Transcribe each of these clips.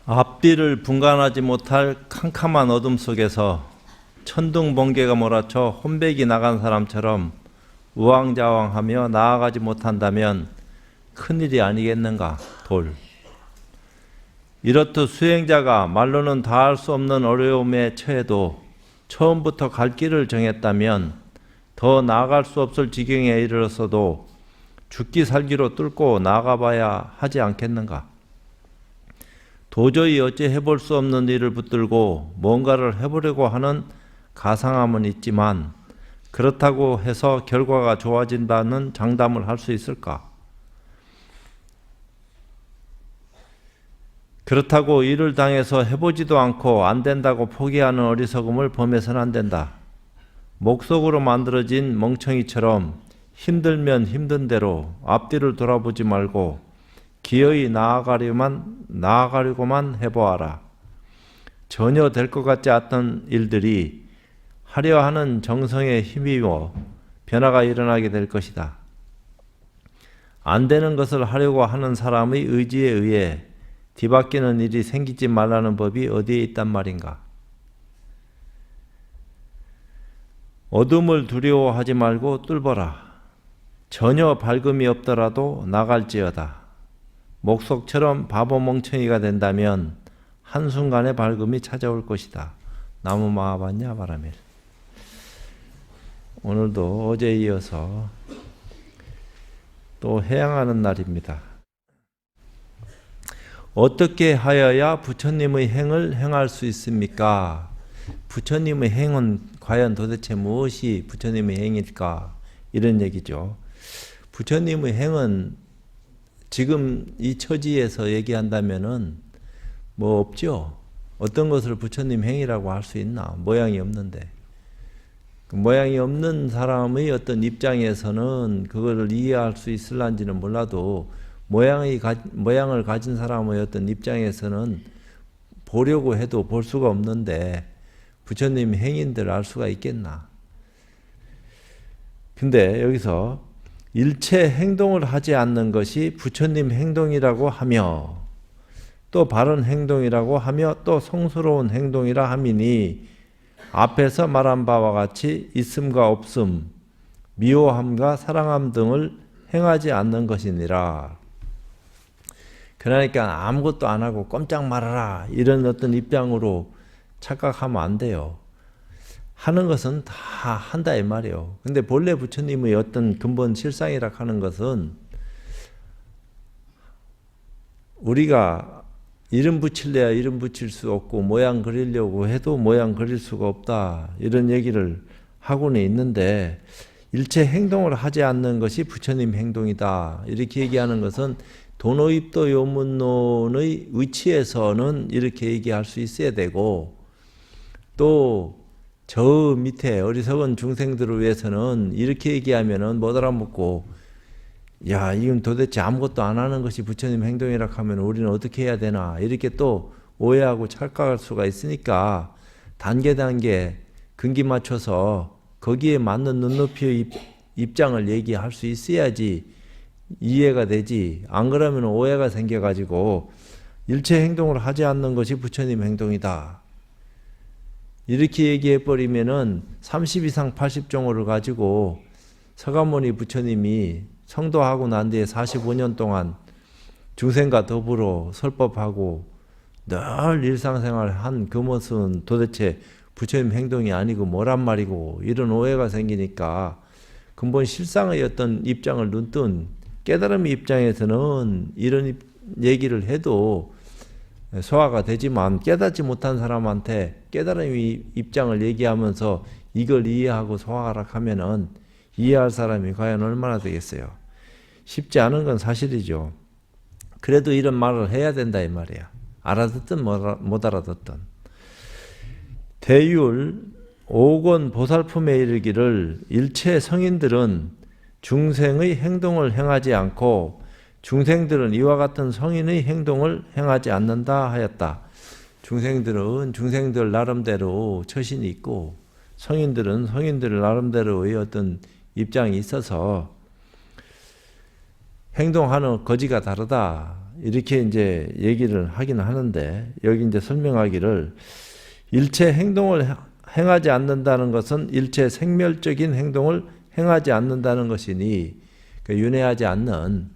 앞뒤를 분간하지 못할 캄캄한 어둠 속에서 천둥 번개가 몰아쳐 혼백이 나간 사람처럼 우왕좌왕하며 나아가지 못한다면 큰일이 아니겠는가. 돌. 이렇듯 수행자가 말로는 다할 수 없는 어려움에 처해도 처음부터 갈 길을 정했다면 더 나아갈 수 없을 지경에 이르렀어도 죽기 살기로 뚫고 나아가봐야 하지 않겠는가. 도저히 어찌 해볼 수 없는 일을 붙들고 뭔가를 해보려고 하는 가상함은 있지만 그렇다고 해서 결과가 좋아진다는 장담을 할 수 있을까? 그렇다고 일을 당해서 해보지도 않고 안 된다고 포기하는 어리석음을 범해서는 안 된다. 목속으로 만들어진 멍청이처럼 힘들면 힘든 대로 앞뒤를 돌아보지 말고 기어이 나아가려고만 해보아라. 전혀 될 것 같지 않던 일들이 하려 하는 정성에 힘입어 변화가 일어나게 될 것이다. 안 되는 것을 하려고 하는 사람의 의지에 의해 뒤바뀌는 일이 생기지 말라는 법이 어디에 있단 말인가. 어둠을 두려워하지 말고 뚫어라. 전혀 밝음이 없더라도 나갈지어다. 목석처럼 바보 멍청이가 된다면 한순간에 밝음이 찾아올 것이다. 나무 마하반야 바라밀. 오늘도 어제에 이어서 또 해양하는 날입니다. 어떻게 하여야 부처님의 행을 행할 수 있습니까? 부처님의 행은 과연 도대체 무엇이 부처님의 행일까? 이런 얘기죠. 부처님의 행은 지금 이 처지에서 얘기한다면은 뭐 없죠. 어떤 것을 부처님 행이라고 할 수 있나? 모양이 없는데. 그 모양이 없는 사람의 어떤 입장에서는 그거를 이해할 수 있을런지는 몰라도 모양을 가진 사람의 어떤 입장에서는 보려고 해도 볼 수가 없는데 부처님 행인들 알 수가 있겠나? 근데 여기서 일체 행동을 하지 않는 것이 부처님 행동이라고 하며 또 바른 행동이라고 하며 또 성스러운 행동이라 함이니 앞에서 말한 바와 같이 있음과 없음, 미워함과 사랑함 등을 행하지 않는 것이니라. 그러니까 아무것도 안 하고 꼼짝 말아라 이런 어떤 입장으로 착각하면 안 돼요. 하는 것은 다 한다 이 말이에요. 근데 본래 부처님의 어떤 근본 실상이라 하는 것은 우리가 이름 붙일래야 이름 붙일 수 없고 모양 그리려고 해도 모양 그릴 수가 없다 이런 얘기를 하고는 있는데 일체 행동을 하지 않는 것이 부처님 행동이다 이렇게 얘기하는 것은 도노입도 요문론의 위치에서는 이렇게 얘기할 수 있어야 되고 또 저 밑에 어리석은 중생들을 위해서는 이렇게 얘기하면은 못 알아먹고 야 이건 도대체 아무것도 안 하는 것이 부처님 행동이라 하면 우리는 어떻게 해야 되나 이렇게 또 오해하고 착각할 수가 있으니까 단계 근기 맞춰서 거기에 맞는 눈높이의 입장을 얘기할 수 있어야지 이해가 되지. 안 그러면 오해가 생겨가지고 일체 행동을 하지 않는 것이 부처님 행동이다. 이렇게 얘기해버리면은 30 이상 80종호를 가지고 서가모니 부처님이 성도하고 난 뒤에 45년 동안 중생과 더불어 설법하고 늘 일상생활 한 그 모습은 도대체 부처님 행동이 아니고 뭐란 말이고 이런 오해가 생기니까 근본 실상의 어떤 입장을 눈뜬 깨달음의 입장에서는 이런 얘기를 해도 소화가 되지만 깨닫지 못한 사람한테 깨달음의 입장을 얘기하면서 이걸 이해하고 소화하라 하면은 이해할 사람이 과연 얼마나 되겠어요? 쉽지 않은 건 사실이죠. 그래도 이런 말을 해야 된다 이 말이야. 알아듣든 못 알아듣든. 대율 5권 보살품에 이르기를 일체 성인들은 중생의 행동을 행하지 않고 중생들은 이와 같은 성인의 행동을 행하지 않는다 하였다. 중생들은 중생들 나름대로 처신이 있고 성인들은 성인들 나름대로의 어떤 입장이 있어서 행동하는 거지가 다르다 이렇게 이제 얘기를 하긴 하는데, 여기 이제 설명하기를 일체 행동을 행하지 않는다는 것은 일체 생멸적인 행동을 행하지 않는다는 것이니, 윤회하지 않는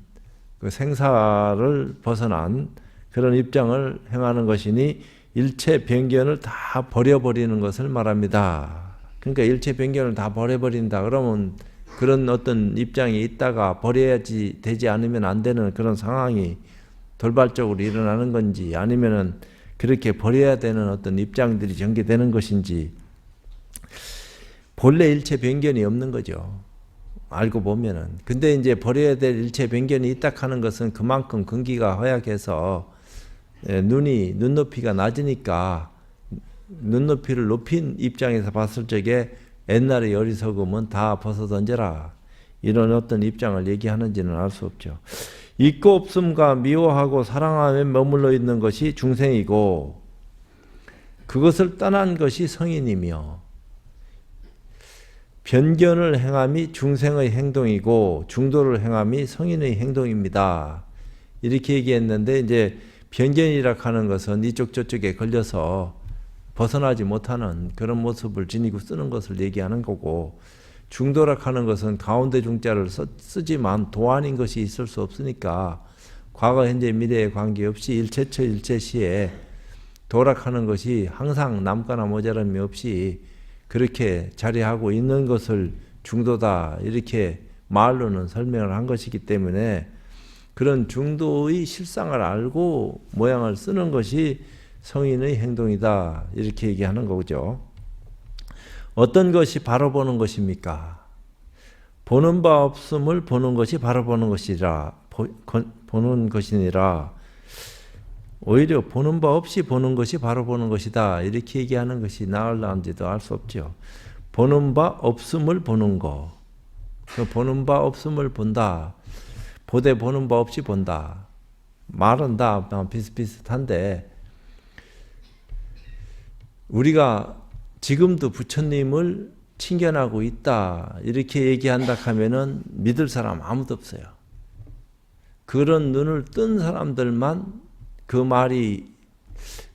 그 생사를 벗어난 그런 입장을 행하는 것이니 일체 변견을 다 버려버리는 것을 말합니다. 그러니까 일체 변견을 다 버려버린다 그러면 그런 어떤 입장이 있다가 버려야지 되지 않으면 안 되는 그런 상황이 돌발적으로 일어나는 건지, 아니면은 그렇게 버려야 되는 어떤 입장들이 전개되는 것인지, 본래 일체 변견이 없는 거죠. 알고 보면은. 근데 이제 버려야 될 일체 변견이 있다 하는 것은 그만큼 근기가 허약해서 눈높이가 낮으니까, 눈높이를 높인 입장에서 봤을 적에 옛날의 어리석음은 다 벗어던져라, 이런 어떤 입장을 얘기하는지는 알 수 없죠. 있고 없음과 미워하고 사랑함에 머물러 있는 것이 중생이고, 그것을 떠난 것이 성인이며, 변견을 행함이 중생의 행동이고 중도를 행함이 성인의 행동입니다. 이렇게 얘기했는데, 이제 변견이라 하는 것은 이쪽 저쪽에 걸려서 벗어나지 못하는 그런 모습을 지니고 쓰는 것을 얘기하는 거고, 중도라 하는 것은 가운데 중자를 쓰지만 도안인 것이 있을 수 없으니까 과거 현재 미래에 관계없이 일체처 일체시에 도락하는 것이 항상 남거나 모자람이 없이 그렇게 자리하고 있는 것을 중도다, 이렇게 말로는 설명을 한 것이기 때문에, 그런 중도의 실상을 알고 모양을 쓰는 것이 성인의 행동이다, 이렇게 얘기하는 거죠. 어떤 것이 바로 보는 것입니까? 보는 바 없음을 보는 것이 바로 보는 것이라, 보는 것이니라. 오히려 보는 바 없이 보는 것이 바로 보는 것이다, 이렇게 얘기하는 것이 나을란지도 알 수 없죠. 보는 바 없음을 보는 거, 보는 바 없음을 본다, 보되 보는 바 없이 본다, 말은 다 비슷비슷한데, 우리가 지금도 부처님을 칭견하고 있다, 이렇게 얘기한다 하면은 믿을 사람 아무도 없어요. 그런 눈을 뜬 사람들만 그 말이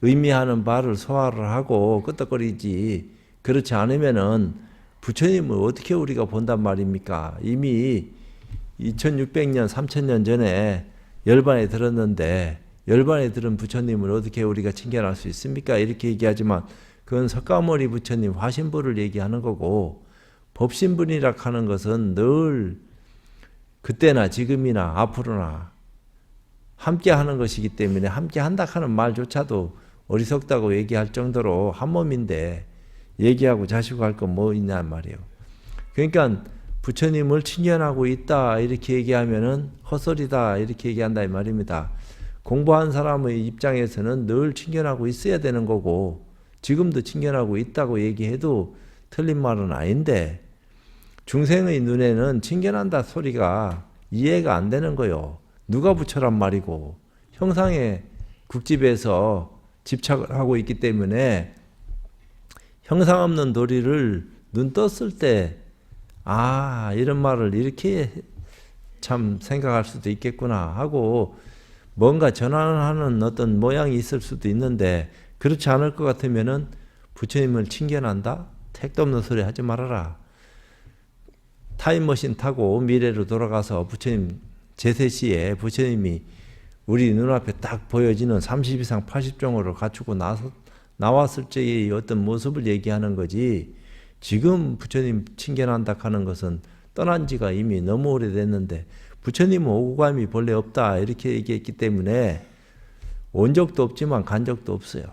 의미하는 바를 소화를 하고 끄떡거리지, 그렇지 않으면은 부처님을 어떻게 우리가 본단 말입니까? 이미 2600년, 3000년 전에 열반에 들었는데, 열반에 들은 부처님을 어떻게 우리가 칭견할 수 있습니까? 이렇게 얘기하지만 그건 석가모니 부처님 화신부를 얘기하는 거고, 법신분이라 하는 것은 늘 그때나 지금이나 앞으로나 함께 하는 것이기 때문에, 함께 한다 하는 말조차도 어리석다고 얘기할 정도로 한 몸인데 얘기하고 자시고 할 건 뭐 있냐 말이에요. 그러니까 부처님을 칭견하고 있다, 이렇게 얘기하면은 헛소리다, 이렇게 얘기한다 이 말입니다. 공부한 사람의 입장에서는 늘 칭견하고 있어야 되는 거고, 지금도 칭견하고 있다고 얘기해도 틀린 말은 아닌데, 중생의 눈에는 칭견한다 소리가 이해가 안 되는 거요. 누가 부처란 말이고, 형상의 국집에서 집착을 하고 있기 때문에 형상 없는 도리를 눈 떴을 때, 아, 이런 말을 이렇게 참 생각할 수도 있겠구나 하고 뭔가 전환하는 어떤 모양이 있을 수도 있는데, 그렇지 않을 것 같으면은 부처님을 칭견한다? 택도 없는 소리 하지 말아라. 타임머신 타고 미래로 돌아가서 부처님 제세시에 부처님이 우리 눈앞에 딱 보여지는 30 이상 80종으로 갖추고 나왔을 때의 어떤 모습을 얘기하는 거지, 지금 부처님 칭견한다 하는 것은 떠난 지가 이미 너무 오래됐는데, 부처님은 오고감이 본래 없다, 이렇게 얘기했기 때문에 온 적도 없지만 간 적도 없어요.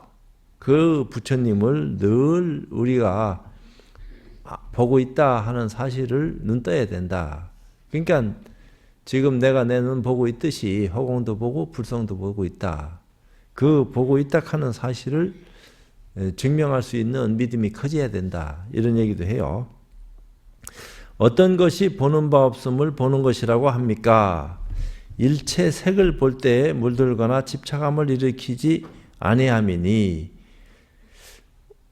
그 부처님을 늘 우리가 보고 있다 하는 사실을 눈 떠야 된다. 그러니까 지금 내가 내 눈 보고 있듯이 허공도 보고 불성도 보고 있다. 그 보고 있다 하는 사실을 증명할 수 있는 믿음이 커져야 된다, 이런 얘기도 해요. 어떤 것이 보는 바 없음을 보는 것이라고 합니까? 일체 색을 볼 때에 물들거나 집착함을 일으키지 아니함이니,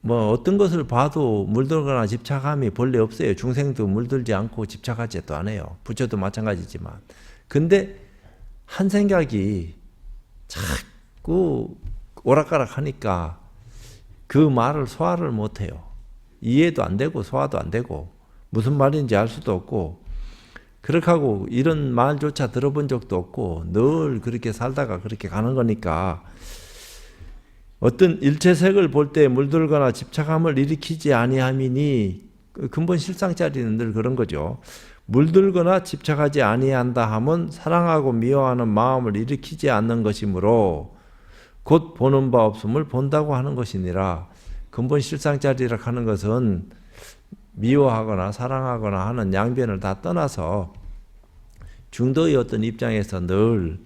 뭐 어떤 것을 봐도 물들거나 집착함이 본래 없어요. 중생도 물들지 않고 집착하지도 않아요. 부처도 마찬가지지만. 근데 한 생각이 자꾸 오락가락 하니까 그 말을 소화를 못해요. 이해도 안 되고 소화도 안 되고 무슨 말인지 알 수도 없고 그렇게 하고 이런 말조차 들어본 적도 없고 늘 그렇게 살다가 그렇게 가는 거니까 어떤 일체색을 볼 때 물들거나 집착함을 일으키지 아니함이니 근본 실상자리는 늘 그런 거죠. 물들거나 집착하지 아니한다 함은 사랑하고 미워하는 마음을 일으키지 않는 것이므로 곧 보는 바 없음을 본다고 하는 것이니라. 근본 실상자리라 하는 것은 미워하거나 사랑하거나 하는 양변을 다 떠나서 중도의 어떤 입장에서 늘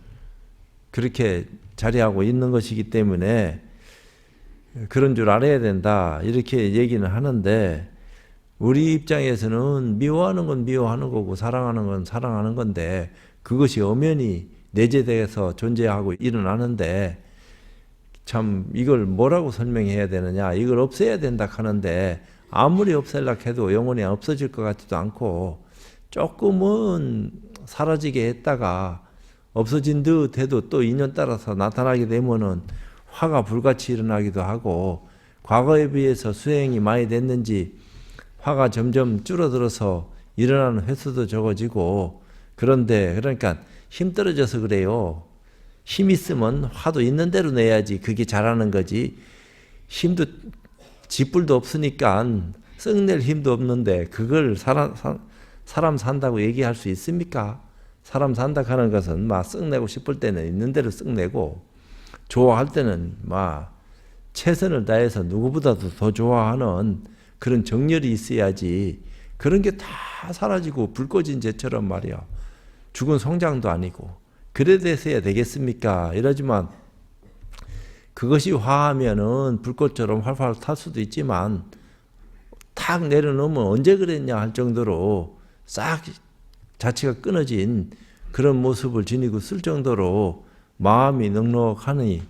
그렇게 자리하고 있는 것이기 때문에 그런 줄 알아야 된다 이렇게 얘기는 하는데 우리 입장에서는 미워하는 건 미워하는 거고 사랑하는 건 사랑하는 건데 그것이 엄연히 내재돼서 존재하고 일어나는데 참 이걸 뭐라고 설명해야 되느냐 이걸 없애야 된다 하는데 아무리 없애려고 해도 영원히 없어질 것 같지도 않고 조금은 사라지게 했다가 없어진 듯 해도 또 인연 따라서 나타나게 되면은 화가 불같이 일어나기도 하고 과거에 비해서 수행이 많이 됐는지 화가 점점 줄어들어서 일어나는 횟수도 적어지고 그런데 그러니까 힘 떨어져서 그래요. 힘 있으면 화도 있는 대로 내야지 그게 잘하는 거지. 힘도 짓불도 없으니까 썩낼 힘도 없는데 그걸 사람 산다고 얘기할 수 있습니까? 사람 산다 하는 것은 막 썩내고 싶을 때는 있는 대로 썩내고 좋아할 때는 막 최선을 다해서 누구보다도 더 좋아하는 그런 정열이 있어야지 그런 게 다 사라지고 불 꺼진 재처럼 말이야. 죽은 송장도 아니고 그래 돼서야 되겠습니까? 이러지만 그것이 화하면은 불꽃처럼 활활 탈 수도 있지만 탁 내려놓으면 언제 그랬냐 할 정도로 싹 자체가 끊어진 그런 모습을 지니고 쓸 정도로 마음이 넉넉하니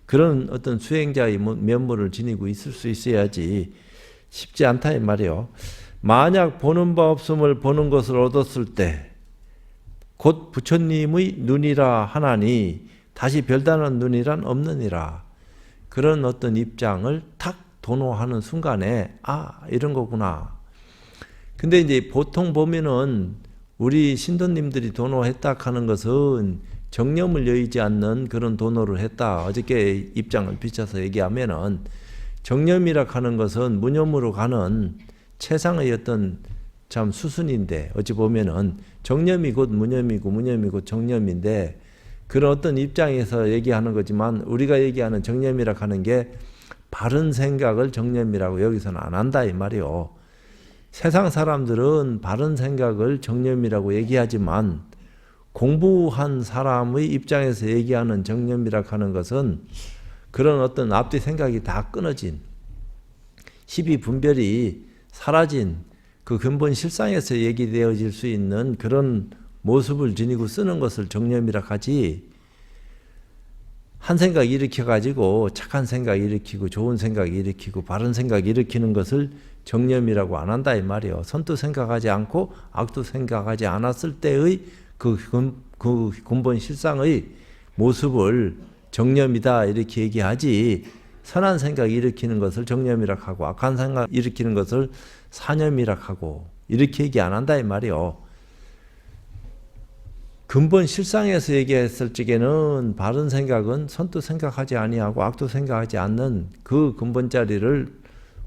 그런 어떤 수행자의 면모를 지니고 있을 수 있어야지 쉽지 않다 이 말이요. 만약 보는 바 없음을 보는 것을 얻었을 때 곧 부처님의 눈이라 하나니 다시 별다른 눈이란 없느니라. 그런 어떤 입장을 탁 도노하는 순간에 아 이런 거구나. 근데 이제 보통 보면은 우리 신도님들이 도노했다 하는 것은 정념을 여의지 않는 그런 도노를 했다. 어저께 입장을 비춰서 얘기하면은 정념이라 하는 것은 무념으로 가는 최상의 어떤 참 수순인데 어찌 보면은 정념이 곧 무념이고 무념이 곧 정념인데 그런 어떤 입장에서 얘기하는 거지만 우리가 얘기하는 정념이라 하는 게 바른 생각을 정념이라고 여기서는 안 한다 이 말이요. 세상 사람들은 바른 생각을 정념이라고 얘기하지만 공부한 사람의 입장에서 얘기하는 정념이라 하는 것은 그런 어떤 앞뒤 생각이 다 끊어진 시비 분별이 사라진 그 근본 실상에서 얘기되어질 수 있는 그런 모습을 지니고 쓰는 것을 정념이라 하지 한 생각 일으켜가지고 착한 생각 일으키고 좋은 생각 일으키고 바른 생각 일으키는 것을 정념이라고 안 한다 이 말이에요. 선도 생각하지 않고 악도 생각하지 않았을 때의 그 근본 실상의 모습을 정념이다 이렇게 얘기하지 선한 생각 일으키는 것을 정념이라 하고 악한 생각 일으키는 것을 사념이라 하고 이렇게 얘기 안 한다 이 말이요. 근본 실상에서 얘기했을 적에는 바른 생각은 선도 생각하지 아니하고 악도 생각하지 않는 그 근본 자리를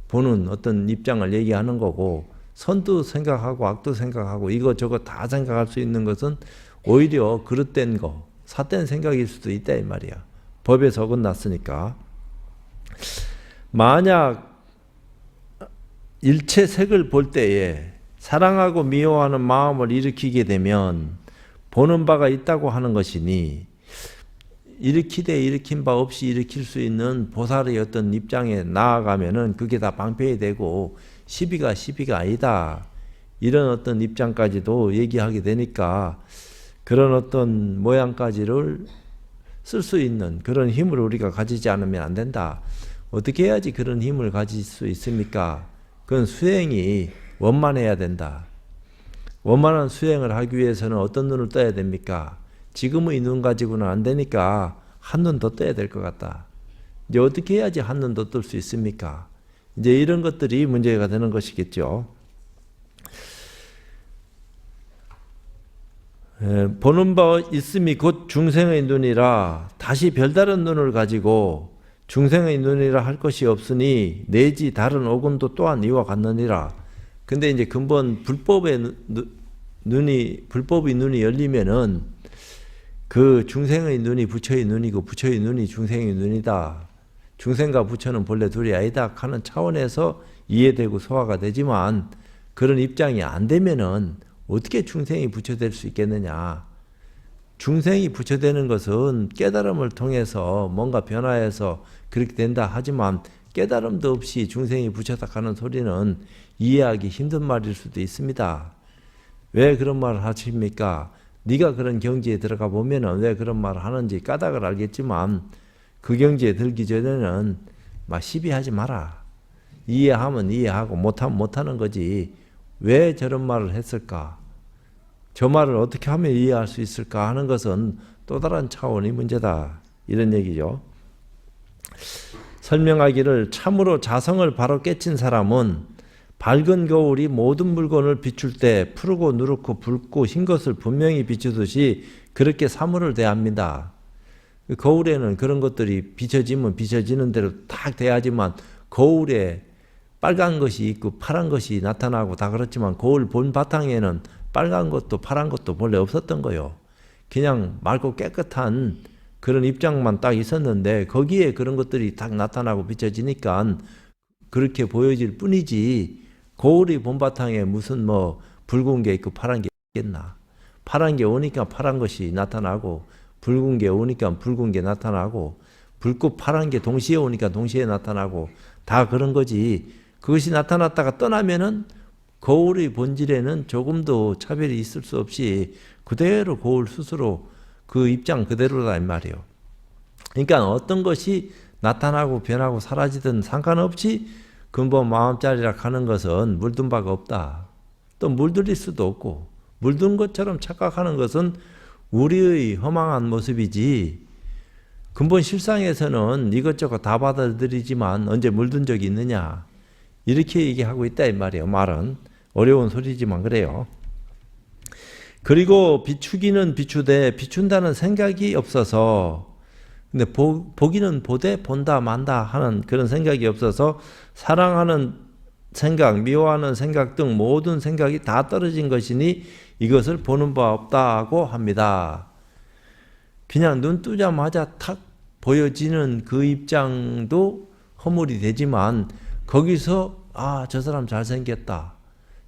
보는 어떤 입장을 얘기하는 거고 선도 생각하고 악도 생각하고 이거 다 생각할 수 있는 것은 오히려 그릇된 거 삿된 생각일 수도 있다 이 말이야. 법에서 어긋났으니까. 만약 일체색을 볼 때에 사랑하고 미워하는 마음을 일으키게 되면 보는 바가 있다고 하는 것이니 일으키되 일으킨 바 없이 일으킬 수 있는 보살의 어떤 입장에 나아가면은 그게 다 방패이 되고 시비가 아니다. 이런 어떤 입장까지도 얘기하게 되니까 그런 어떤 모양까지를 쓸 수 있는 그런 힘을 우리가 가지지 않으면 안 된다. 어떻게 해야지 그런 힘을 가질 수 있습니까? 그건 수행이 원만해야 된다. 원만한 수행을 하기 위해서는 어떤 눈을 떠야 됩니까? 지금의 눈 가지고는 안 되니까 한눈 더 떠야 될 것 같다. 이제 어떻게 해야지 한눈 더 뜰 수 있습니까? 이제 이런 것들이 문제가 되는 것이겠죠. 보는 바 있음이 곧 중생의 눈이라 다시 별다른 눈을 가지고 중생의 눈이라 할 것이 없으니 내지 다른 오금도 또한 이와 같느니라. 근데 이제 근본 불법의 눈이 열리면은 그 중생의 눈이 부처의 눈이고 부처의 눈이 중생의 눈이다. 중생과 부처는 본래 둘이 아니다 하는 차원에서 이해되고 소화가 되지만 그런 입장이 안 되면은 어떻게 중생이 부처 될 수 있겠느냐. 중생이 부처 되는 것은 깨달음을 통해서 뭔가 변화해서 그렇게 된다 하지만 깨달음도 없이 중생이 부처다 하는 소리는 이해하기 힘든 말일 수도 있습니다. 왜 그런 말을 하십니까? 네가 그런 경지에 들어가 보면은 왜 그런 말을 하는지 까닭을 알겠지만 그 경지에 들기 전에는 막 시비하지 마라. 이해하면 이해하고 못하면 못하는 거지. 왜 저런 말을 했을까? 저 말을 어떻게 하면 이해할 수 있을까 하는 것은 또 다른 차원의 문제다. 이런 얘기죠. 설명하기를 참으로 자성을 바로 깨친 사람은 밝은 거울이 모든 물건을 비출 때 푸르고 누렇고 붉고 흰 것을 분명히 비추듯이 그렇게 사물을 대합니다. 거울에는 그런 것들이 비춰지면 비춰지는 대로 딱 돼야지만 거울에 빨간 것이 있고 파란 것이 나타나고 다 그렇지만 거울 본 바탕에는 빨간 것도 파란 것도 본래 없었던 거요. 그냥 맑고 깨끗한 그런 입장만 딱 있었는데 거기에 그런 것들이 딱 나타나고 비춰지니까 그렇게 보여질 뿐이지 거울이 본 바탕에 무슨 뭐 붉은 게 있고 파란 게 있겠나. 파란 게 오니까 파란 것이 나타나고 붉은 게 오니까 붉은 게 나타나고 붉고 파란 게 동시에 오니까 동시에 나타나고 다 그런 거지. 그것이 나타났다가 떠나면은 거울의 본질에는 조금도 차별이 있을 수 없이 그대로 거울 스스로 그 입장 그대로다 이 말이에요. 그러니까 어떤 것이 나타나고 변하고 사라지든 상관없이 근본 마음자리라 하는 것은 물든 바가 없다. 또 물들일 수도 없고 물든 것처럼 착각하는 것은 우리의 허망한 모습이지 근본 실상에서는 이것저것 다 받아들이지만 언제 물든 적이 있느냐 이렇게 얘기하고 있다 이 말이에요. 말은 어려운 소리지만 그래요. 그리고 비추기는 비추되 비춘다는 생각이 없어서 근데 보기는 보되 본다 만다 하는 그런 생각이 없어서 사랑하는 생각, 미워하는 생각 등 모든 생각이 다 떨어진 것이니 이것을 보는 바 없다고 합니다. 그냥 눈 뜨자마자 탁 보여지는 그 입장도 허물이 되지만 거기서 아, 저 사람 잘생겼다.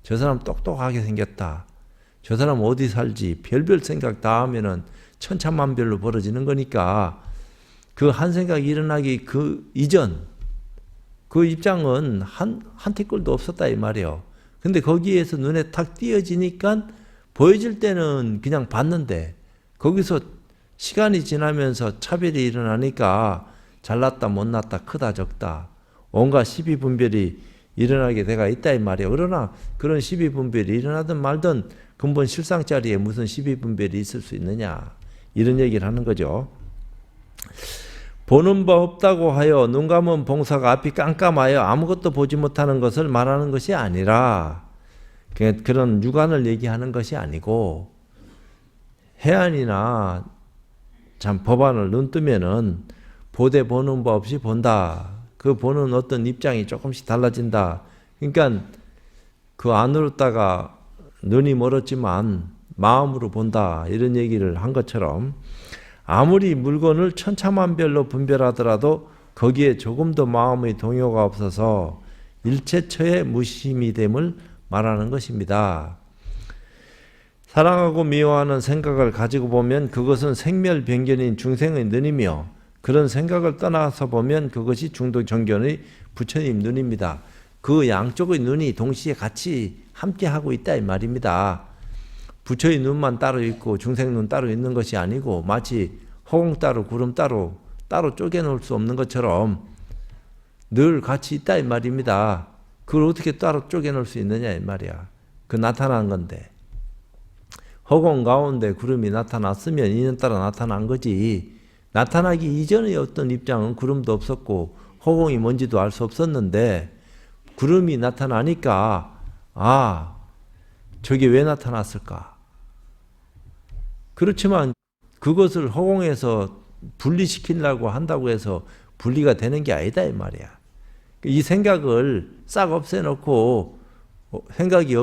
저 사람 똑똑하게 생겼다. 저 사람 어디 살지 별별 생각 다 하면은 천차만별로 벌어지는 거니까 그 한 생각이 일어나기 그 이전 그 입장은 한 티끌도 없었다 이 말이에요. 근데 거기에서 눈에 탁 띄어지니까 보여질 때는 그냥 봤는데 거기서 시간이 지나면서 차별이 일어나니까 잘났다 못났다 크다 적다 온갖 시비분별이 일어나게 돼가 있다 이 말이에요. 그러나 그런 시비분별이 일어나든 말든 근본 실상자리에 무슨 시비분별이 있을 수 있느냐 이런 얘기를 하는 거죠. 보는 바 없다고 하여 눈 감은 봉사가 앞이 깜깜하여 아무것도 보지 못하는 것을 말하는 것이 아니라 그런 육안을 얘기하는 것이 아니고 해안이나 참 법안을 눈 뜨면은 보되 보는 바 없이 본다. 그 보는 어떤 입장이 조금씩 달라진다. 그러니까 그 안으로다가 눈이 멀었지만 마음으로 본다. 이런 얘기를 한 것처럼 아무리 물건을 천차만별로 분별하더라도 거기에 조금 더 마음의 동요가 없어서 일체처의 무심이 됨을 말하는 것입니다. 사랑하고 미워하는 생각을 가지고 보면 그것은 생멸변견인 중생의 눈이며 그런 생각을 떠나서 보면 그것이 중도정견의 부처님 눈입니다. 그 양쪽의 눈이 동시에 같이 함께하고 있다 이 말입니다. 부처의 눈만 따로 있고 중생 눈 따로 있는 것이 아니고 마치 허공 따로 구름 따로 쪼개놓을 수 없는 것처럼 늘 같이 있다 이 말입니다. 그걸 어떻게 따로 쪼개놓을 수 있느냐 이 말이야. 그 나타난 건데 허공 가운데 구름이 나타났으면 인연따라 나타난 거지 나타나기 이전의 어떤 입장은 구름도 없었고 허공이 뭔지도 알 수 없었는데 구름이 나타나니까 아, 저게 왜 나타났을까? 그렇지만 그것을 허공에서 분리시키려고 한다고 해서 분리가 되는 게 아니다 이 말이야. 이 생각을 싹 없애놓고 생각이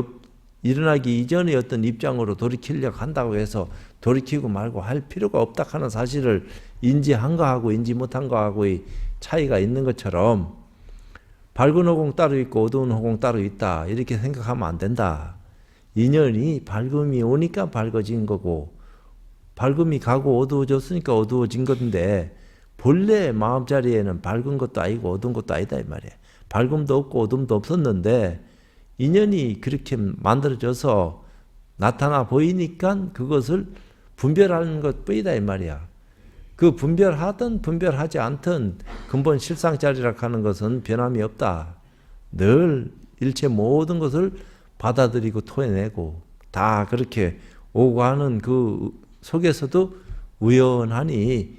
일어나기 이전의 어떤 입장으로 돌이키려고 한다고 해서 돌이키고 말고 할 필요가 없다 하는 사실을 인지한 거하고 인지 못한 거하고의 차이가 있는 것처럼 밝은 허공 따로 있고 어두운 허공 따로 있다 이렇게 생각하면 안 된다. 인연이 밝음이 오니까 밝아진 거고 밝음이 가고 어두워졌으니까 어두워진 건데 본래 마음자리에는 밝은 것도 아니고 어두운 것도 아니다 이 말이야. 밝음도 없고 어둠도 없었는데 인연이 그렇게 만들어져서 나타나 보이니까 그것을 분별하는 것뿐이다 이 말이야. 그 분별하든 분별하지 않든 근본 실상자리라 하는 것은 변함이 없다. 늘 일체 모든 것을 받아들이고 토해내고 다 그렇게 오고 하는 그 속에서도 우연하니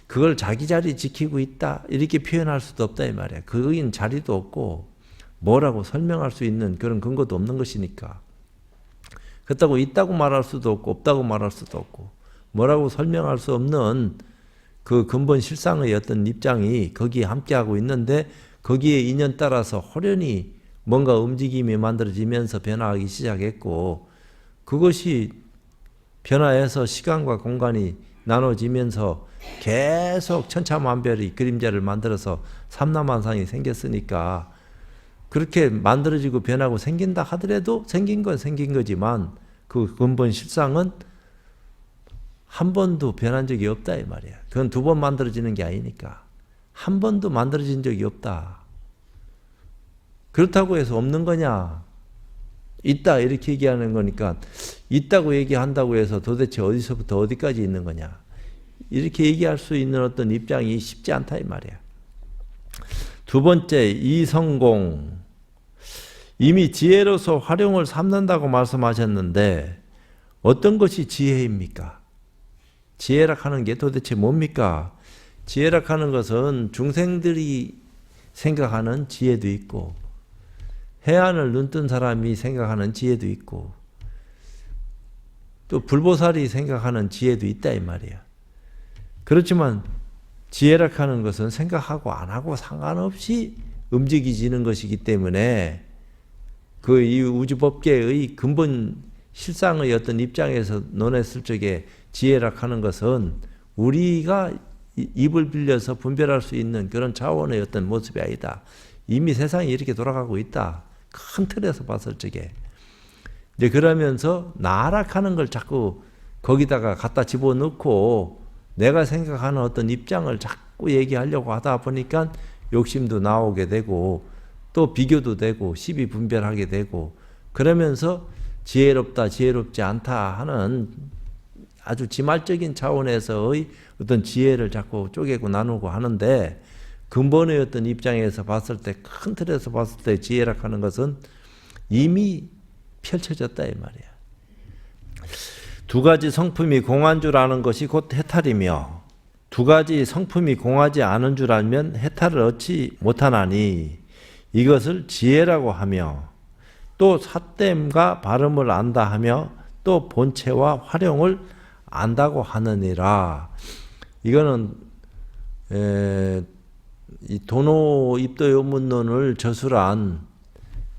그걸 자기 자리 지키고 있다 이렇게 표현할 수도 없다 이 말이야. 그인 자리도 없고 뭐라고 설명할 수 있는 그런 근거도 없는 것이니까. 그렇다고 있다고 말할 수도 없고 없다고 말할 수도 없고 뭐라고 설명할 수 없는 그 근본 실상의 어떤 입장이 거기에 함께하고 있는데 거기에 인연 따라서 호련히 뭔가 움직임이 만들어지면서 변화하기 시작했고 그것이 변화해서 시간과 공간이 나눠지면서 계속 천차만별의 그림자를 만들어서 삼라만상이 생겼으니까 그렇게 만들어지고 변하고 생긴다 하더라도 생긴 건 생긴 거지만 그 근본 실상은 한 번도 변한 적이 없다 이 말이야. 그건 두 번 만들어지는 게 아니니까. 한 번도 만들어진 적이 없다. 그렇다고 해서 없는 거냐? 있다 이렇게 얘기하는 거니까 있다고 얘기한다고 해서 도대체 어디서부터 어디까지 있는 거냐? 이렇게 얘기할 수 있는 어떤 입장이 쉽지 않다 이 말이야. 두 번째 이성공. 이미 지혜로서 활용을 삼는다고 말씀하셨는데 어떤 것이 지혜입니까? 지혜라 하는 게 도대체 뭡니까? 지혜라 하는 것은 중생들이 생각하는 지혜도 있고 해안을 눈뜬 사람이 생각하는 지혜도 있고 또 불보살이 생각하는 지혜도 있다 이 말이야. 그렇지만 지혜라 하는 것은 생각하고 안 하고 상관없이 움직이지는 것이기 때문에 그 이 우주법계의 근본 실상의 어떤 입장에서 논했을 적에 지혜라 하는 것은 우리가 입을 빌려서 분별할 수 있는 그런 차원의 어떤 모습이 아니다. 이미 세상이 이렇게 돌아가고 있다. 큰 틀에서 봤을 적에. 이제 그러면서 나라 하는 걸 자꾸 거기다가 갖다 집어넣고 내가 생각하는 어떤 입장을 자꾸 얘기하려고 하다 보니까 욕심도 나오게 되고 또 비교도 되고 시비 분별하게 되고 그러면서 지혜롭다 지혜롭지 않다 하는 아주 지말적인 차원에서의 어떤 지혜를 자꾸 쪼개고 나누고 하는데 근본의 어떤 입장에서 봤을 때 큰 틀에서 봤을 때 지혜라 하는 것은 이미 펼쳐졌다 이 말이야. 두 가지 성품이 공한 줄 아는 것이 곧 해탈이며 두 가지 성품이 공하지 않은 줄 알면 해탈을 얻지 못하나니 이것을 지혜라고 하며 또 삿됨과 발음을 안다 하며 또 본체와 활용을 안다고 하느니라. 이거는 이 도노 입도요문론을 저술한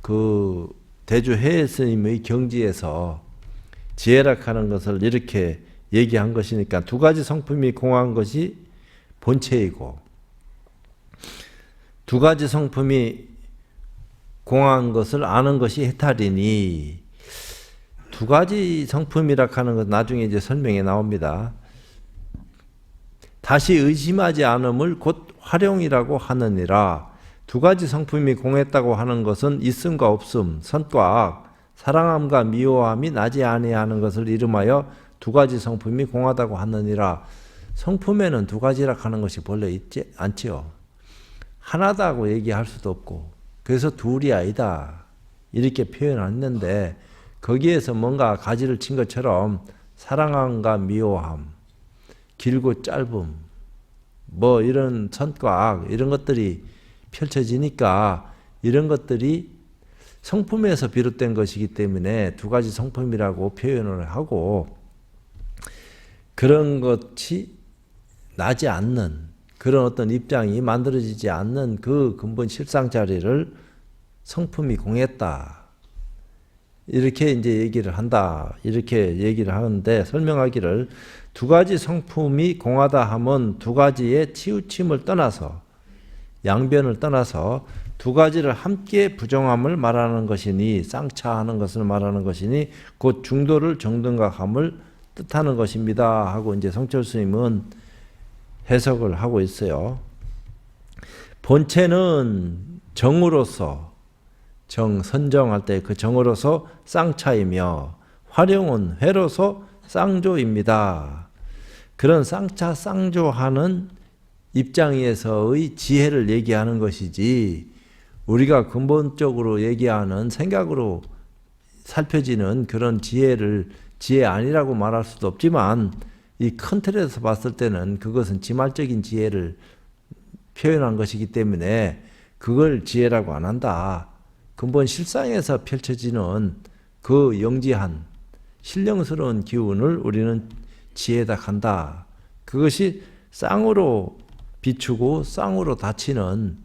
그 대주 해해 스님의 경지에서 지혜라 하는 것을 이렇게 얘기한 것이니까 두 가지 성품이 공한 것이 본체이고 두 가지 성품이 공한 것을 아는 것이 해탈이니 두 가지 성품이라 하는 것 나중에 이제 설명에 나옵니다. 다시 의심하지 않음을 곧 활용이라고 하느니라. 두 가지 성품이 공했다고 하는 것은 있음과 없음, 선과 악, 사랑함과 미워함이 나지 아니하는 것을 이름하여 두 가지 성품이 공하다고 하느니라. 성품에는 두 가지라 하는 것이 본래 있지 않지요. 하나다고 얘기할 수도 없고 그래서 둘이 아니다 이렇게 표현했는데 거기에서 뭔가 가지를 친 것처럼 사랑함과 미워함 길고 짧음, 뭐 이런 선과 이런 것들이 펼쳐지니까 이런 것들이 성품에서 비롯된 것이기 때문에 두 가지 성품이라고 표현을 하고, 그런 것이 나지 않는 그런 어떤 입장이 만들어지지 않는 그 근본 실상 자리를 성품이 공했다. 이렇게 이제 얘기를 한다. 이렇게 얘기를 하는데, 설명하기를 두 가지 성품이 공하다 하면 두 가지의 치우침을 떠나서, 양변을 떠나서 두 가지를 함께 부정함을 말하는 것이니, 쌍차하는 것을 말하는 것이니 곧 중도를 정등각함을 뜻하는 것입니다 하고 이제 성철 스님은 해석을 하고 있어요. 본체는 정으로서, 정 선정할 때 그 정으로서 쌍차이며 활용은 회로서 쌍조입니다. 그런 쌍차 쌍조하는 입장에서의 지혜를 얘기하는 것이지, 우리가 근본적으로 얘기하는 생각으로 살펴지는 그런 지혜를 지혜 아니라고 말할 수도 없지만, 이 큰 틀에서 봤을 때는 그것은 지말적인 지혜를 표현한 것이기 때문에 그걸 지혜라고 안 한다. 근본 실상에서 펼쳐지는 그 영지한 신령스러운 기운을 우리는 지혜다 한다. 그것이 쌍으로 비추고 쌍으로 닫히는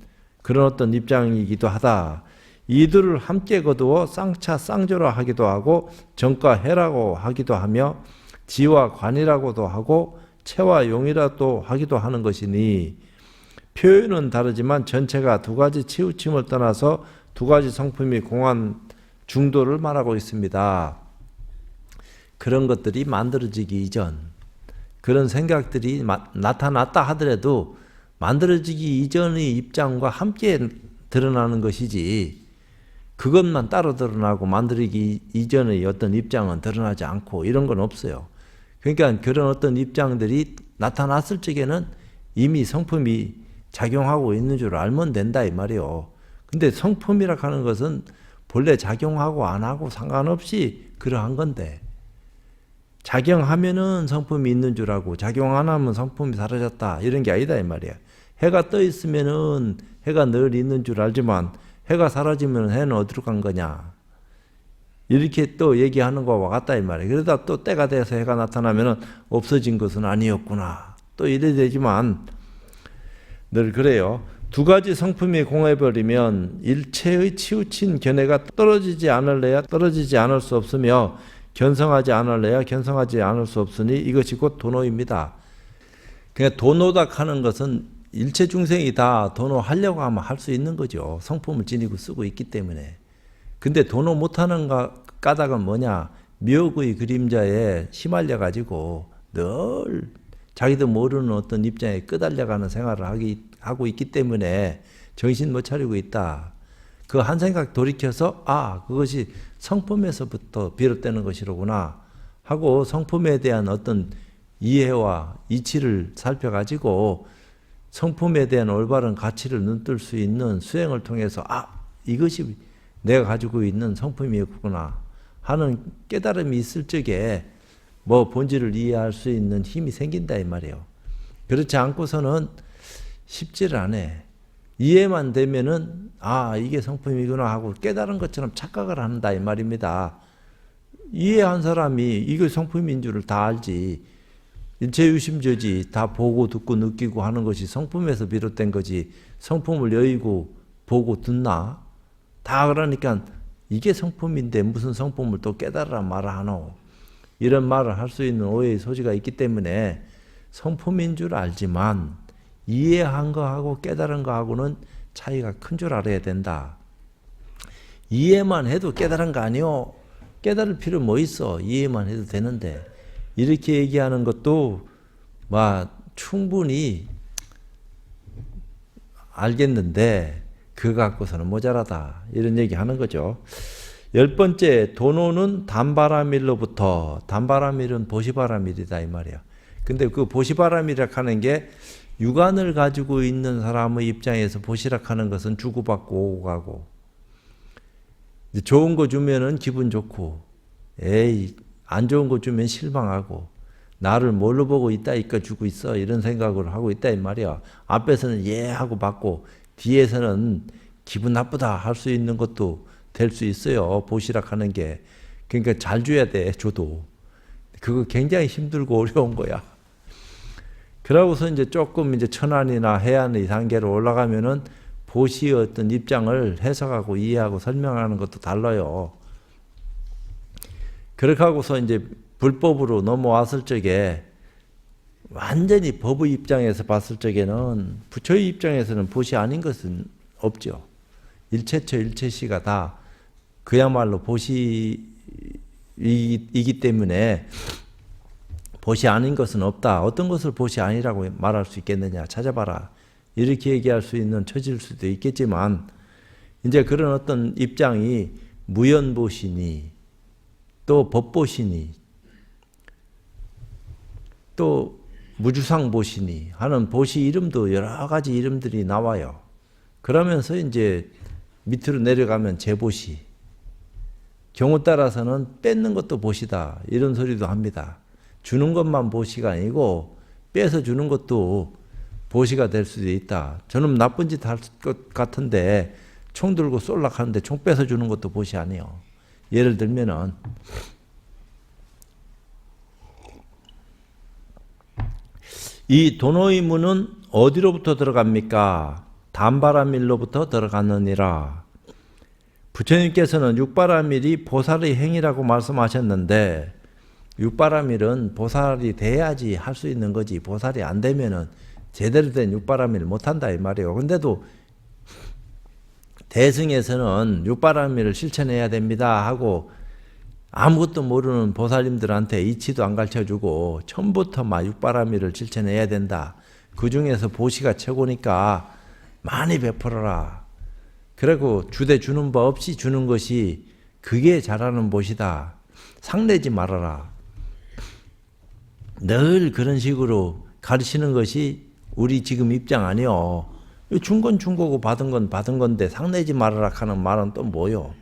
그런 어떤 입장이기도 하다. 이들을 함께 거두어 쌍차 쌍조라 하기도 하고 정과 해라고 하기도 하며 지와 관이라고도 하고 체와 용이라도 하기도 하는 것이니, 표현은 다르지만 전체가 두 가지 치우침을 떠나서 두 가지 성품이 공한 중도를 말하고 있습니다. 그런 것들이 만들어지기 이전, 그런 생각들이 나타났다 하더라도 만들어지기 이전의 입장과 함께 드러나는 것이지, 그것만 따로 드러나고 만들기 이전의 어떤 입장은 드러나지 않고 이런 건 없어요. 그러니까 그런 어떤 입장들이 나타났을 적에는 이미 성품이 작용하고 있는 줄 알면 된다 이 말이요. 근데 성품이라 하는 것은 본래 작용하고 안 하고 상관없이 그러한 건데, 작용하면은 성품이 있는 줄 알고 작용 안 하면 성품이 사라졌다 이런 게 아니다 이 말이야. 해가 떠 있으면은 해가 늘 있는 줄 알지만 해가 사라지면 해는 어디로 간 거냐, 이렇게 또 얘기하는 거와 같다 이 말이에요. 그러다 또 때가 돼서 해가 나타나면 없어진 것은 아니었구나, 또 이래 되지만 늘 그래요. 두 가지 성품이 공해버리면 일체의 치우친 견해가 떨어지지 않을래야 떨어지지 않을 수 없으며 견성하지 않을래야 견성하지 않을 수 없으니 이것이 곧 도노입니다. 그러니까 도노다 하는 것은 일체 중생이 다 도노하려고 하면 할 수 있는 거죠. 성품을 지니고 쓰고 있기 때문에. 근데 도노 못하는 까닭은 뭐냐? 미혹의 그림자에 휘말려 가지고 늘 자기도 모르는 어떤 입장에 끄달려가는 생활을 하고 있기 때문에 정신 못 차리고 있다. 그 한 생각 돌이켜서 그것이 성품에서부터 비롯되는 것이로구나 하고 성품에 대한 어떤 이해와 이치를 살펴가지고 성품에 대한 올바른 가치를 눈뜰 수 있는 수행을 통해서 이것이 내가 가지고 있는 성품이었구나 하는 깨달음이 있을 적에 뭐 본질을 이해할 수 있는 힘이 생긴다 이 말이에요. 그렇지 않고서는 쉽지를 않아. 이해만 되면은 이게 성품이구나 하고 깨달은 것처럼 착각을 한다 이 말입니다. 이해한 사람이 이게 성품인 줄을 다 알지. 일체유심조지 다 보고 듣고 느끼고 하는 것이 성품에서 비롯된 거지, 성품을 여의고 보고 듣나? 다 그러니까 이게 성품인데 무슨 성품을 또 깨달으라 말을 하노? 이런 말을 할 수 있는 오해의 소지가 있기 때문에 성품인 줄 알지만 이해한 거하고 깨달은 거하고는 차이가 큰 줄 알아야 된다. 이해만 해도 깨달은 거 아니요? 깨달을 필요 뭐 있어? 이해만 해도 되는데. 이렇게 얘기하는 것도 충분히 알겠는데 그거 갖고서는 모자라다 이런 얘기 하는 거죠. 10번째, 도노는 단바라밀로부터, 단바라밀은 보시바라밀이다 이 말이야. 근데 그 보시바라밀이라 하는 게 육안을 가지고 있는 사람의 입장에서 보시라 하는 것은 주고받고 오고 가고, 좋은 거 주면은 기분 좋고 안 좋은 거 주면 실망하고, 나를 뭘로 보고 있다 이끌어주고 있어 이런 생각을 하고 있다 이 말이야. 앞에서는 예 하고 받고 뒤에서는 기분 나쁘다 할 수 있는 것도 될 수 있어요. 보시락 하는 게. 그러니까 잘 줘야 돼. 줘도. 그거 굉장히 힘들고 어려운 거야. 그러고서 이제 조금 이제 천안이나 해안의 단계로 올라가면은 보시의 어떤 입장을 해석하고 이해하고 설명하는 것도 달라요. 그렇게 하고서 이제 불법으로 넘어왔을 적에 완전히 법의 입장에서 봤을 적에는 부처의 입장에서는 보시 아닌 것은 없죠. 일체처 일체시가 다 그야말로 보시이기 때문에 보시 아닌 것은 없다. 어떤 것을 보시 아니라고 말할 수 있겠느냐. 찾아봐라. 이렇게 얘기할 수 있는 처지일 수도 있겠지만 이제 그런 어떤 입장이 무연보시니 또 법보시니 또 무주상보시니 하는 보시 이름도 여러 가지 이름들이 나와요. 그러면서 이제 밑으로 내려가면 재보시, 경우 따라서는 뺏는 것도 보시다 이런 소리도 합니다. 주는 것만 보시가 아니고 빼서 주는 것도 보시가 될 수도 있다. 저는 나쁜 짓 할 것 같은데 총 들고 쏠락 하는데 총 빼서 주는 것도 보시 아니에요. 예를 들면은 이 도노이문은 어디로부터 들어갑니까? 단바라밀로부터 들어갔느니라. 부처님께서는 육바라밀이 보살의 행위라고 말씀하셨는데 육바라밀은 보살이 돼야지 할 수 있는 거지 보살이 안 되면은 제대로 된 육바라밀을 못한다 이 말이에요. 근데도 대승에서는 육바라밀을 실천해야 됩니다 하고 아무것도 모르는 보살님들한테 이치도 안 가르쳐주고 처음부터 막 육바라밀을 실천해야 된다. 그 중에서 보시가 최고니까 많이 베풀어라. 그리고 주되 주는 법 없이 주는 것이 그게 잘하는 보시다. 상내지 말아라. 늘 그런 식으로 가르치는 것이 우리 지금 입장 아니요. 준 건 준 거고 받은 건 받은 건데 상내지 말아라 하는 말은 또 뭐요?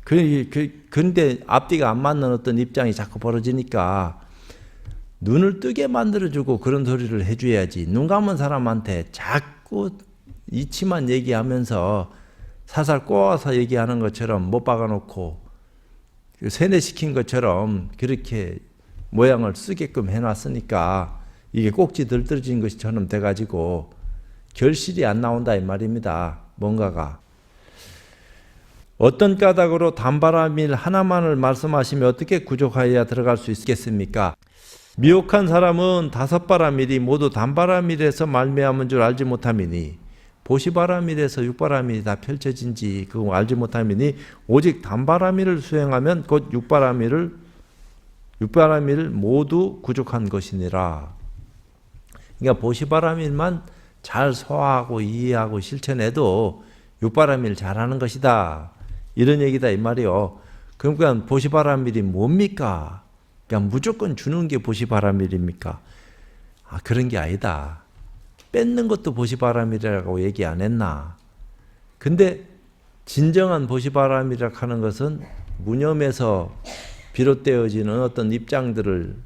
그런데 앞뒤가 안 맞는 어떤 입장이 자꾸 벌어지니까 눈을 뜨게 만들어주고 그런 소리를 해줘야지. 눈 감은 사람한테 자꾸 이치만 얘기하면서 살살 꼬아서 얘기하는 것처럼 못 박아놓고 세뇌시킨 것처럼 그렇게 모양을 쓰게끔 해놨으니까 이게 꼭지 들떨어진 것처럼 돼가지고 결실이 안 나온다 이 말입니다. 뭔가가. 어떤 까닭으로 단바라밀 하나만을 말씀하시면 어떻게 구족하여야 들어갈 수 있겠습니까? 미혹한 사람은 5바라밀이 모두 단바라밀에서 말미암은 줄 알지 못함이니 보시바라밀에서 육바라밀이 다 펼쳐진지 그거 알지 못함이니 오직 단바라밀을 수행하면 곧 육바라밀을 모두 구족한 것이니라. 그러니까 보시바라밀만 잘 소화하고 이해하고 실천해도 육바라밀 잘하는 것이다. 이런 얘기다 이 말이요. 그러니까 보시바라밀이 뭡니까? 그냥 무조건 주는 게 보시바라밀입니까? 아, 그런 게 아니다. 뺏는 것도 보시바라밀이라고 얘기 안 했나? 근데 진정한 보시바라밀이라고 하는 것은 무념에서 비롯되어지는 어떤 입장들을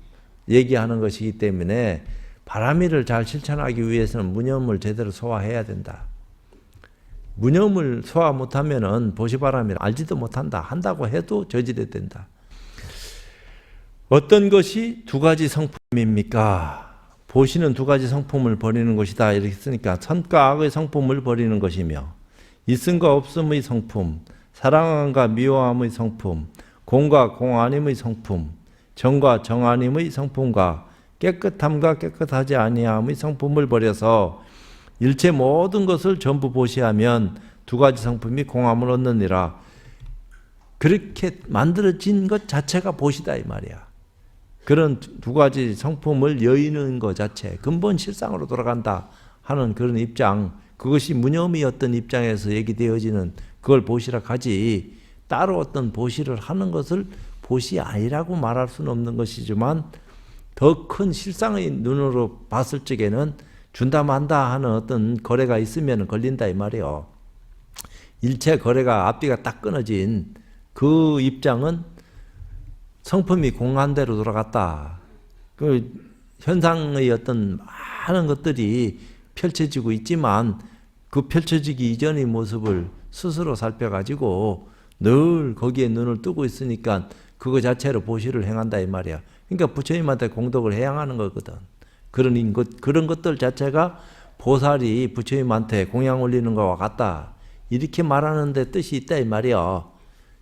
얘기하는 것이기 때문에 바라밀을 잘 실천하기 위해서는 무념을 제대로 소화해야 된다. 무념을 소화 못하면은 보시바라밀 알지도 못한다. 한다고 해도 저지돼 된다. 어떤 것이 2가지 성품입니까? 보시는 2가지 성품을 버리는 것이다. 이렇게 했으니까 선과 악의 성품을 버리는 것이며 있음과 없음의 성품, 사랑함과 미워함의 성품, 공과 공아님의 성품, 정과 정아님의 성품과 깨끗함과 깨끗하지 아니함의 성품을 버려서 일체 모든 것을 전부 보시하면 2가지 성품이 공함을 얻느니라. 그렇게 만들어진 것 자체가 보시다 이 말이야. 그런 2가지 성품을 여의는 것 자체 근본 실상으로 돌아간다 하는 그런 입장, 그것이 무념이 어떤 입장에서 얘기되어지는 그걸 보시라 하지 따로 어떤 보시를 하는 것을 보시 아니라고 말할 수는 없는 것이지만 더 큰 실상의 눈으로 봤을 적에는 준다 만다 하는 어떤 거래가 있으면 걸린다 이 말이에요. 일체 거래가 앞뒤가 딱 끊어진 그 입장은 성품이 공한 대로 돌아갔다. 그 현상의 어떤 많은 것들이 펼쳐지고 있지만 그 펼쳐지기 이전의 모습을 스스로 살펴가지고 늘 거기에 눈을 뜨고 있으니까 그거 자체로 보시를 행한다 이 말이야. 그러니까 부처님한테 공덕을 해양하는 거거든. 그런 것들 자체가 보살이 부처님한테 공양 올리는 거와 같다. 이렇게 말하는 데 뜻이 있다 이 말이야.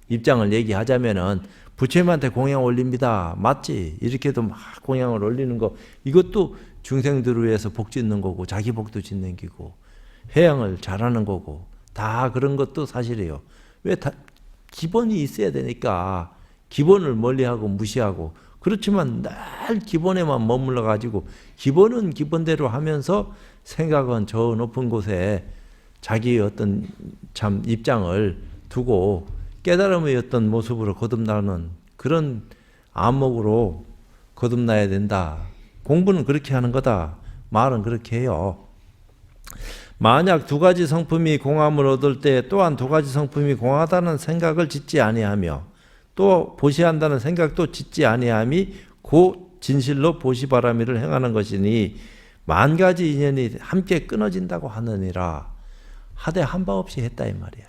입장을 얘기하자면은 부처님한테 공양 올립니다. 맞지? 이렇게도 막 공양을 올리는 거 이것도 중생들을 위해서 복 짓는 거고 자기 복도 짓는 기고 회양을 잘하는 거고 다 그런 것도 사실이에요. 왜 다 기본이 있어야 되니까 기본을 멀리하고 무시하고 그렇지만 늘 기본에만 머물러 가지고 기본은 기본대로 하면서 생각은 저 높은 곳에 자기의 어떤 참 입장을 두고 깨달음의 어떤 모습으로 거듭나는 그런 안목으로 거듭나야 된다. 공부는 그렇게 하는 거다. 말은 그렇게 해요. 만약 두 가지 성품이 공함을 얻을 때 또한 두 가지 성품이 공하다는 생각을 짓지 아니하며 또 보시한다는 생각도 짓지 아니함이 고 진실로 보시바라미를 행하는 것이니 만 가지 인연이 함께 끊어진다고 하느니라. 하되 한 바 없이 했다 이 말이야.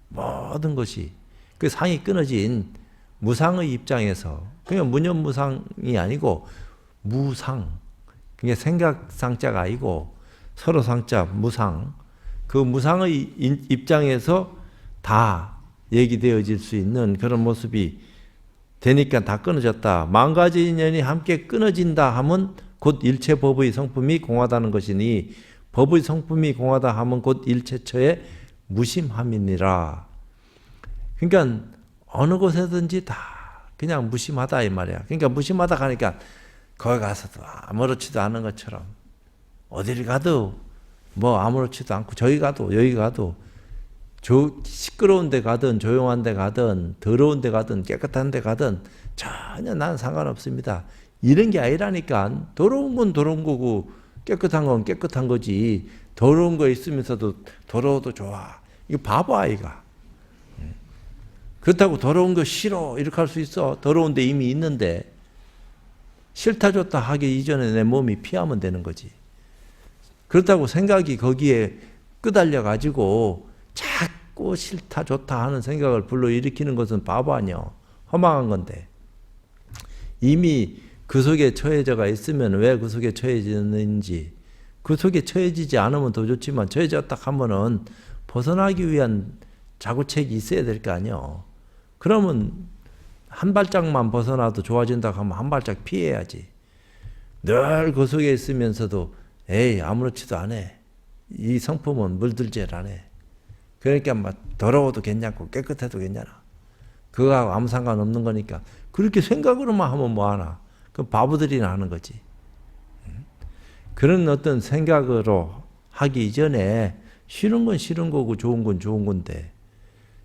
모든 것이 그 상이 끊어진 무상의 입장에서 그냥 무념무상이 아니고 무상 그게 생각상자가 아니고 서로 상자 무상 그 무상의 입장에서 다 얘기되어질 수 있는 그런 모습이 되니까 다 끊어졌다. 만 가지 인연이 함께 끊어진다 하면 곧 일체 법의 성품이 공하다는 것이니 법의 성품이 공하다 하면 곧 일체처의 무심함이니라. 그러니까 어느 곳에든지 다 그냥 무심하다 이 말이야. 그러니까 무심하다 하니까 거기 가서도 아무렇지도 않은 것처럼 어디를 가도 뭐 아무렇지도 않고 저기 가도 여기 가도 시끄러운 데 가든 조용한 데 가든 더러운 데 가든 깨끗한 데 가든 전혀 난 상관없습니다. 이런 게 아니라니까. 더러운 건 더러운 거고 깨끗한 건 깨끗한 거지. 더러운 거 있으면서도 더러워도 좋아. 이거 바보 아이가. 그렇다고 더러운 거 싫어 이렇게 할 수 있어. 더러운 데 이미 있는데 싫다 좋다 하기 이전에 내 몸이 피하면 되는 거지. 그렇다고 생각이 거기에 끄달려 가지고 자꾸 싫다 좋다 하는 생각을 불러일으키는 것은 바보 아니야. 허망한 건데. 이미 그 속에 처해져가 있으면 왜 그 속에 처해지는지 그 속에 처해지지 않으면 더 좋지만 처해졌다 하면은 벗어나기 위한 자구책이 있어야 될 거 아니야. 그러면 한 발짝만 벗어나도 좋아진다 하면 한 발짝 피해야지. 늘 그 속에 있으면서도 에이 아무렇지도 않아. 이 성품은 물들질 않아. 그러니까 막 더러워도 괜찮고 깨끗해도 괜찮아. 그거하고 아무 상관없는 거니까 그렇게 생각으로만 하면 뭐하나. 그 바보들이나 하는 거지. 그런 어떤 생각으로 하기 이전에 싫은 건 싫은 거고 좋은 건 좋은 건데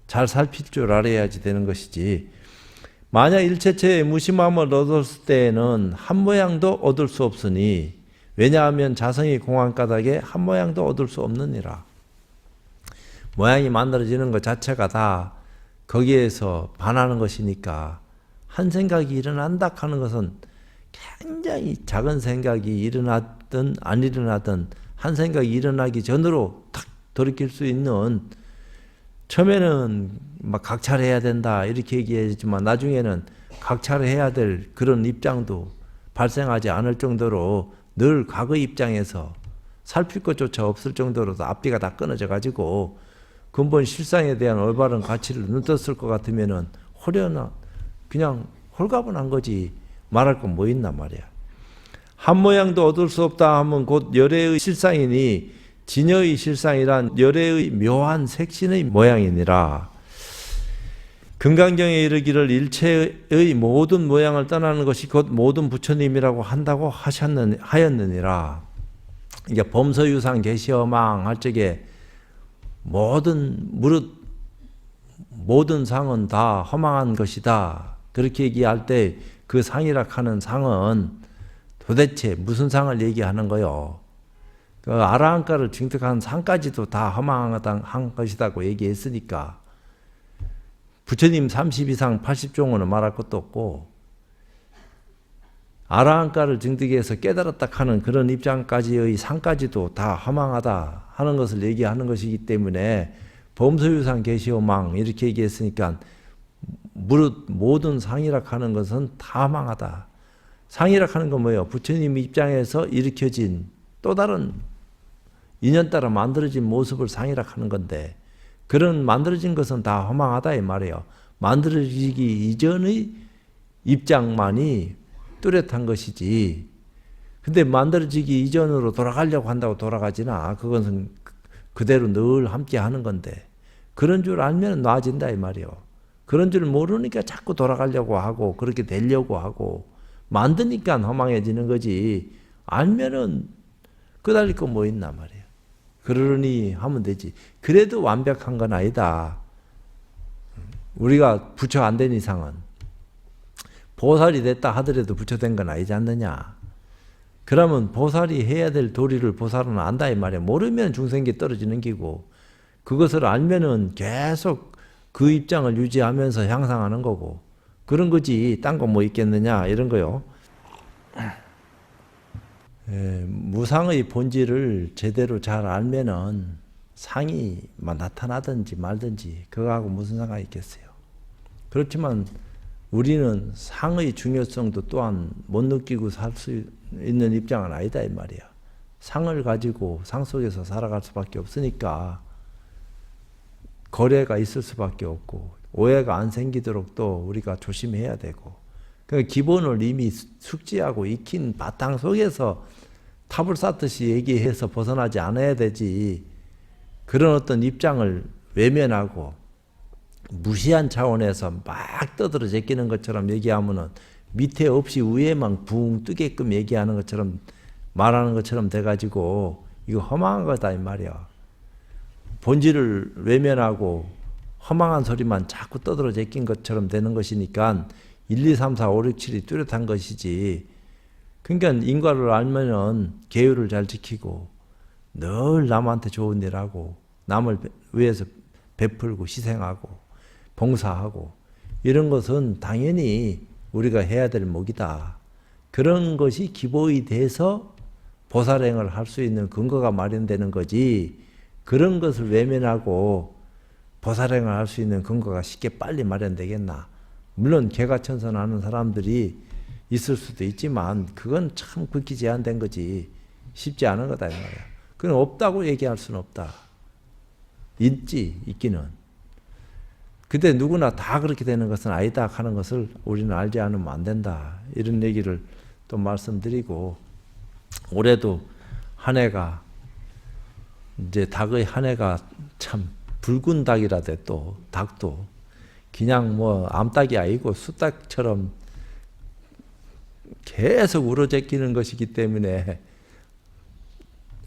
잘 살필 줄 알아야지 되는 것이지. 만약 일체체의 무심함을 얻었을 때에는 한 모양도 얻을 수 없으니 왜냐하면 자성이 공한 까닭에 한 모양도 얻을 수 없느니라. 모양이 만들어지는 것 자체가 다 거기에서 반하는 것이니까 한 생각이 일어난다 하는 것은 굉장히 작은 생각이 일어나든 안 일어나든 한 생각이 일어나기 전으로 탁 돌이킬 수 있는 처음에는 막 각찰해야 된다 이렇게 얘기했지만 나중에는 각찰해야 될 그런 입장도 발생하지 않을 정도로 늘 과거 입장에서 살필 것조차 없을 정도로 앞뒤가 다 끊어져 가지고 근본 실상에 대한 올바른 가치를 눈떴을 것 같으면은 호려나 그냥 홀가분한 거지. 말할 건 뭐 있나 말이야. 한 모양도 얻을 수 없다 하면 곧 열애의 실상이니 진여의 실상이란 열애의 묘한 색신의 모양이니라. 금강경에 이르기를 일체의 모든 모양을 떠나는 것이 곧 모든 부처님이라고 한다고 하였느니라. 이게 범서유상 계시어망 할 적에 모든 상은 다 허망한 것이다. 그렇게 얘기할 때 그 상이라 하는 상은 도대체 무슨 상을 얘기하는 거요? 그 아라한가를 증득한 상까지도 다 허망한 것이다고 얘기했으니까 부처님 30 이상 80종은 말할 것도 없고 아라한가를 증득해서 깨달았다 하는 그런 입장까지의 상까지도 다 허망하다 하는 것을 얘기하는 것이기 때문에 범소유상 계시오망 이렇게 얘기했으니까 무릇 모든 상이라 하는 것은 다 허망하다. 상이라 하는 건 뭐예요? 부처님 입장에서 일으켜진 또 다른 인연 따라 만들어진 모습을 상이라 하는 건데 그런 만들어진 것은 다 허망하다 이 말이에요. 만들어지기 이전의 입장만이 뚜렷한 것이지. 근데 만들어지기 이전으로 돌아가려고 한다고 돌아가지나 그것은 그대로 늘 함께 하는 건데 그런 줄 알면 놔진다 이 말이에요. 그런 줄 모르니까 자꾸 돌아가려고 하고 그렇게 되려고 하고 만드니까 허망해지는 거지. 알면은 끄달릴 거 뭐 있나 말이에요. 그러니 하면 되지. 그래도 완벽한 건 아니다. 우리가 부처 안 된 이상은 보살이 됐다 하더라도 부처 된 건 아니지 않느냐. 그러면 보살이 해야 될 도리를 보살은 안다 이 말이야. 모르면 중생계 떨어지는 기고 그것을 알면은 계속 그 입장을 유지하면서 향상하는 거고 그런 거지. 딴 거 뭐 있겠느냐 이런 거요. 무상의 본질을 제대로 잘 알면은 상이 나타나든지 말든지 그거하고 무슨 상관이 있겠어요. 그렇지만 우리는 상의 중요성도 또한 못 느끼고 살 수 있는 입장은 아니다 이 말이야. 상을 가지고 상 속에서 살아갈 수밖에 없으니까 거래가 있을 수밖에 없고 오해가 안 생기도록 또 우리가 조심해야 되고 그러니까 기본을 이미 숙지하고 익힌 바탕 속에서 탑을 쌓듯이 얘기해서 벗어나지 않아야 되지. 그런 어떤 입장을 외면하고 무시한 차원에서 막 떠들어 제끼는 것처럼 얘기하면은 밑에 없이 위에만 붕 뜨게끔 얘기하는 것처럼 말하는 것처럼 돼가지고 이거 허망한 거다 이 말이야. 본질을 외면하고 허망한 소리만 자꾸 떠들어 제낀 것처럼 되는 것이니까 1, 2, 3, 4, 5, 6, 7이 뚜렷한 것이지. 그러니까 인과를 알면은 계율을 잘 지키고 늘 남한테 좋은 일 하고 남을 위해서 베풀고 희생하고 봉사하고 이런 것은 당연히 우리가 해야 될 목이다. 그런 것이 기본이 돼서 보살행을 할 수 있는 근거가 마련되는 거지. 그런 것을 외면하고 보살행을 할 수 있는 근거가 쉽게 빨리 마련되겠나. 물론 개가천선하는 사람들이 있을 수도 있지만 그건 참 극히 제한된 거지. 쉽지 않은 거다 이 말이야. 그건 없다고 얘기할 수는 없다. 있지, 있기는. 근데 누구나 다 그렇게 되는 것은 아니다 하는 것을 우리는 알지 않으면 안 된다. 이런 얘기를 또 말씀드리고 올해도 한 해가 이제 닭의 한 해가 참 붉은 닭이라 돼 또 닭도 그냥 뭐 암탉이 아니고 수탉처럼 계속 우러제끼는 것이기 때문에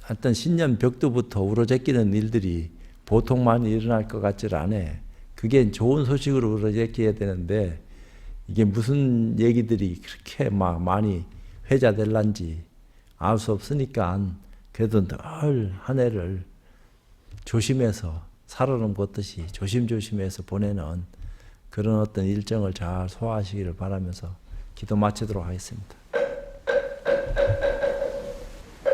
하여튼 신년 벽두부터 우러제끼는 일들이 보통 많이 일어날 것 같지를 않아. 그게 좋은 소식으로 우러제껴야 되는데 이게 무슨 얘기들이 그렇게 막 많이 회자될란지 알 수 없으니까 그래도 늘 한 해를 조심해서 살얼음 걷듯이 조심조심해서 보내는 그런 어떤 일정을 잘 소화하시기를 바라면서 기도 마치도록 하겠습니다.